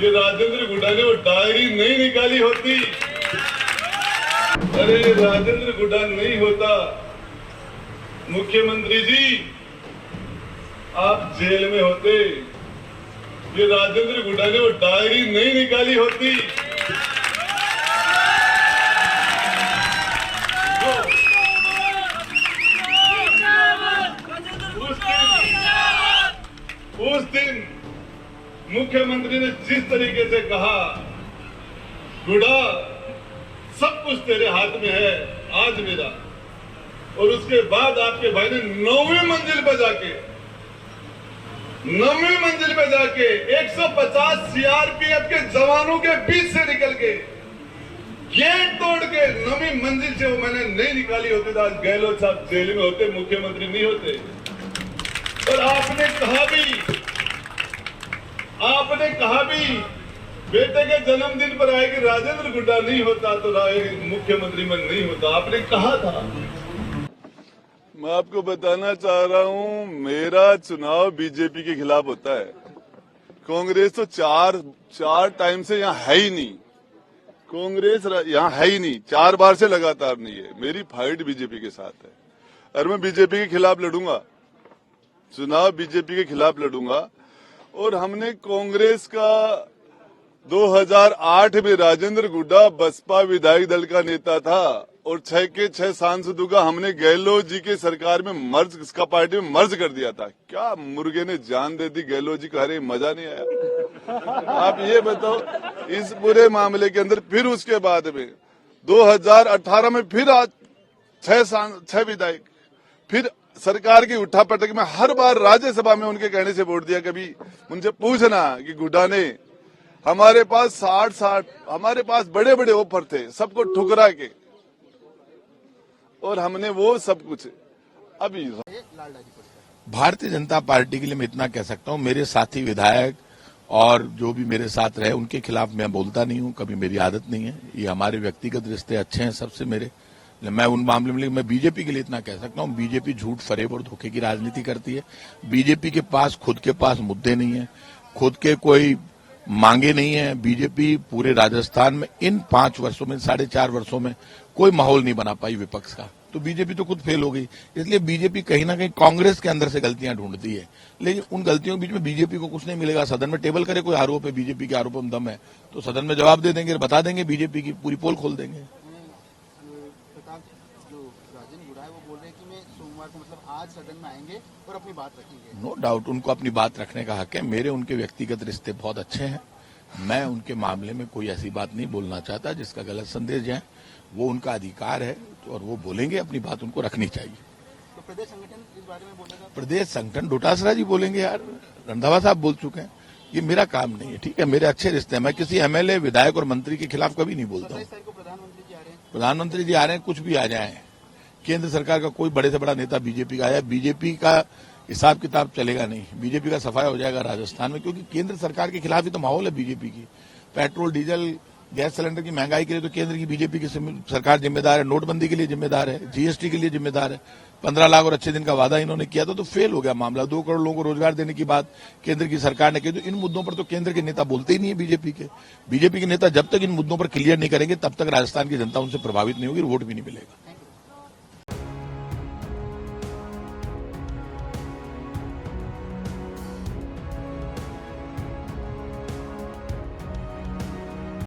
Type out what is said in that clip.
ये राजेंद्र गुड्डा ने वो डायरी नहीं निकाली होती, अरे राजेंद्र गुड्डा नहीं होता, मुख्यमंत्री जी आप जेल में होते। ये राजेंद्र गुड्डा ने वो डायरी नहीं निकाली होती। उस दिन मुख्यमंत्री ने जिस तरीके से कहा, गुड्डा सब कुछ तेरे हाथ में है आज मेरा, और उसके बाद आपके भाई ने 9वीं मंजिल पे जाके 150 सीआरपीएफ के जवानों के बीच से निकल के गेट तोड़ के 9वीं मंजिल से वो मैंने नहीं निकाली होती तो आज गहलोत साहब जेल में होते, मुख्यमंत्री नहीं होते। और आपने कहा भी बेटे के जन्मदिन पर आए कि राजेंद्र गुड्डा नहीं होता तो मुख्यमंत्री में नहीं होता, आपने कहा था। मैं आपको बताना चाह रहा हूं, मेरा चुनाव बीजेपी के खिलाफ होता है। कांग्रेस तो चार टाइम से यहाँ है ही नहीं, कांग्रेस यहाँ है ही नहीं, 4 बार से लगातार नहीं है। मेरी फाइट बीजेपी के साथ है और मैं बीजेपी के खिलाफ लड़ूंगा, चुनाव बीजेपी के खिलाफ लड़ूंगा। और हमने कांग्रेस का 2008 में राजेंद्र गुड्डा बसपा विधायक दल का नेता था और 6 के 6 सांसदों का हमने गहलोत जी के सरकार में मर्ज, इसका पार्टी में मर्ज कर दिया था। क्या मुर्गे ने जान दे दी गहलोत जी को, अरे मजा नहीं आया। आप ये बताओ, इस पूरे मामले के अंदर फिर उसके बाद में 2018 में फिर आज 6 विधायक, फिर सरकार की उठा पटक में हर बार राज्यसभा में उनके कहने से वोट दिया। कभी उनसे पूछना कि गुड्डा ने हमारे पास 60 हमारे पास बड़े बड़े ऑफर थे, सबको ठुकरा के, और हमने वो सब कुछ अभी। भारतीय जनता पार्टी के लिए मैं इतना कह सकता हूं, मेरे साथी विधायक और जो भी मेरे साथ रहे उनके खिलाफ मैं बोलता नहीं हूं, कभी मेरी आदत नहीं है। ये हमारे व्यक्तिगत रिश्ते अच्छे हैं सबसे मेरे। मैं उन मामले में मैं बीजेपी के लिए इतना कह सकता हूं, बीजेपी झूठ, फरेब और धोखे की राजनीति करती है। बीजेपी के पास खुद के पास मुद्दे नहीं है, खुद के कोई मांगे नहीं है। बीजेपी पूरे राजस्थान में इन 5 वर्षों में, 4.5 वर्षों में कोई माहौल नहीं बना पाई विपक्ष का, तो बीजेपी तो खुद फेल हो गई। इसलिए बीजेपी कहीं ना कहीं कांग्रेस के अंदर से गलतियां ढूंढती है, लेकिन उन गलतियों के बीच में बीजेपी को कुछ नहीं मिलेगा। सदन में टेबल करे कोई आरोप है, बीजेपी के आरोपों में दम है तो सदन में जवाब दे देंगे, बता देंगे, बीजेपी की पूरी पोल खोल देंगे। आज सदन में आएंगे और अपनी बात रखेंगे। नो डाउट उनको अपनी बात रखने का हक है। मेरे उनके व्यक्तिगत रिश्ते बहुत अच्छे हैं, मैं उनके मामले में कोई ऐसी बात नहीं बोलना चाहता जिसका गलत संदेश जाए। वो उनका अधिकार है और वो बोलेंगे, अपनी बात उनको रखनी चाहिए। तो प्रदेश संगठन इस बारे में बोलेगा? प्रदेश संगठन डोटासरा जी बोलेंगे, यार रंधावा साहब बोल चुके हैं, ये मेरा काम नहीं है। ठीक है, मेरे अच्छे रिश्ते हैं, मैं किसी एमएलए, विधायक और मंत्री के खिलाफ कभी नहीं बोलता हूँ। प्रधानमंत्री जी आ रहे हैं, कुछ भी आ जाए, केंद्र सरकार का कोई बड़े से बड़ा नेता बीजेपी का आया, बीजेपी का हिसाब किताब चलेगा नहीं, बीजेपी का सफाया हो जाएगा राजस्थान में, क्योंकि केंद्र सरकार के खिलाफ ही तो माहौल है बीजेपी की। पेट्रोल, डीजल, गैस सिलेंडर की महंगाई के लिए तो केंद्र की बीजेपी की सरकार जिम्मेदार है, नोटबंदी के लिए जिम्मेदार है, जीएसटी के लिए जिम्मेदार है। 15 लाख और अच्छे दिन का वादा इन्होंने किया था तो फेल हो गया मामला। 2 करोड़ लोगों को रोजगार देने की बात केंद्र की सरकार ने की, तो इन मुद्दों पर तो केंद्र के नेता बोलते ही नहीं है बीजेपी के। बीजेपी के नेता जब तक इन मुद्दों पर क्लियर नहीं करेंगे तब तक राजस्थान की जनता उनसे प्रभावित नहीं होगी, वोट भी नहीं मिलेगा।